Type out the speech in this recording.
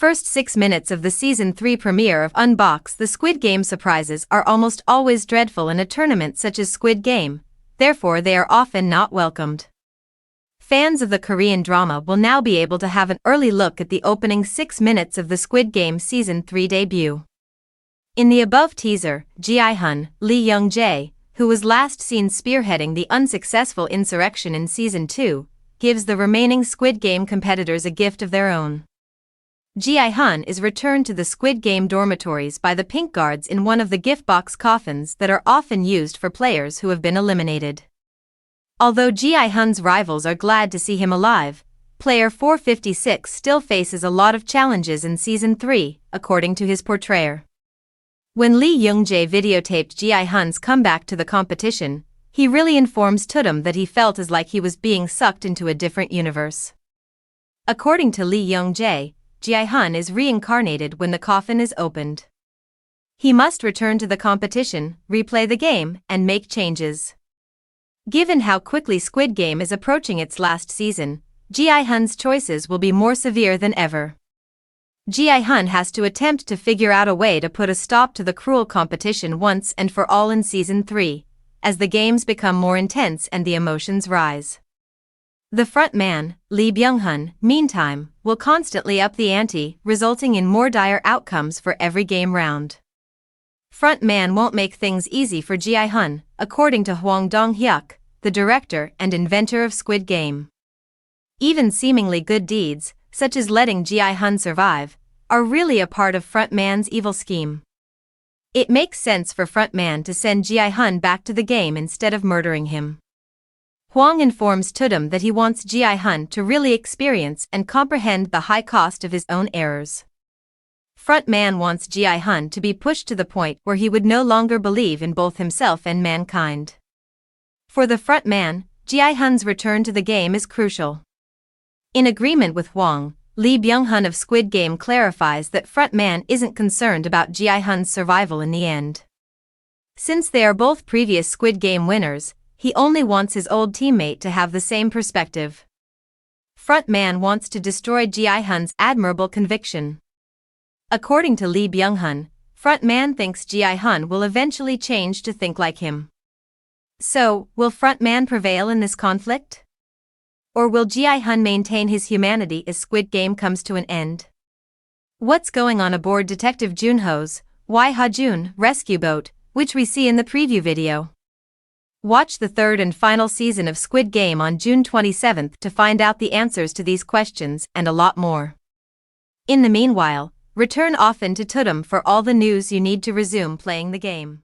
first 6 minutes of the Season 3 premiere of Unbox the Squid Game surprises are almost always dreadful in a tournament such as Squid Game, therefore they are often not welcomed. Fans of the Korean drama will now be able to have an early look at the opening 6 minutes of the Squid Game Season 3 debut. In the above teaser, Gi-hun, Lee Jung-jae, who was last seen spearheading the unsuccessful insurrection in Season 2, gives the remaining Squid Game competitors a gift of their own. Gi-hun is returned to the Squid Game dormitories by the pink guards in one of the gift box coffins that are often used for players who have been eliminated. Although Gi-hun's rivals are glad to see him alive, player 456 still faces a lot of challenges in Season 3, according to his portrayer. When Lee Jung-jae videotaped Gi-hun's comeback to the competition, he really informs Tudum that he felt as like he was being sucked into a different universe. According to Lee Jung-jae, Gi-hun is reincarnated when the coffin is opened. He must return to the competition, replay the game, and make changes. Given how quickly Squid Game is approaching its last season, Gi-hun's choices will be more severe than ever. Gi-hun has to attempt to figure out a way to put a stop to the cruel competition once and for all in Season 3, as the games become more intense and the emotions rise. The front man, Lee Byung-hun, meantime, will constantly up the ante, resulting in more dire outcomes for every game round. Front man won't make things easy for Gi-hun, according to Hwang Dong-hyuk, the director and inventor of Squid Game. Even seemingly good deeds, such as letting Gi-hun survive, are really a part of front man's evil scheme. It makes sense for front man to send Gi-hun back to the game instead of murdering him. Hwang informs Tudum that he wants Gi-hun to really experience and comprehend the high cost of his own errors. Front man wants Gi-hun to be pushed to the point where he would no longer believe in both himself and mankind. For the front man, Gi-hun's return to the game is crucial. In agreement with Hwang, Lee Byung-hun of Squid Game clarifies that front man isn't concerned about Gi-hun's survival in the end. Since they are both previous Squid Game winners, he only wants his old teammate to have the same perspective. Front man wants to destroy Gi-hun's admirable conviction. According to Lee Byung-hun, front man thinks Gi-hun will eventually change to think like him. So, will front man prevail in this conflict? Or will Gi-hun maintain his humanity as Squid Game comes to an end? What's going on aboard Detective Junho's Why Ha-jun rescue boat, which we see in the preview video? Watch the third and final season of Squid Game on June 27 to find out the answers to these questions and a lot more. In the meanwhile, return often to Tudum for all the news you need to resume playing the game.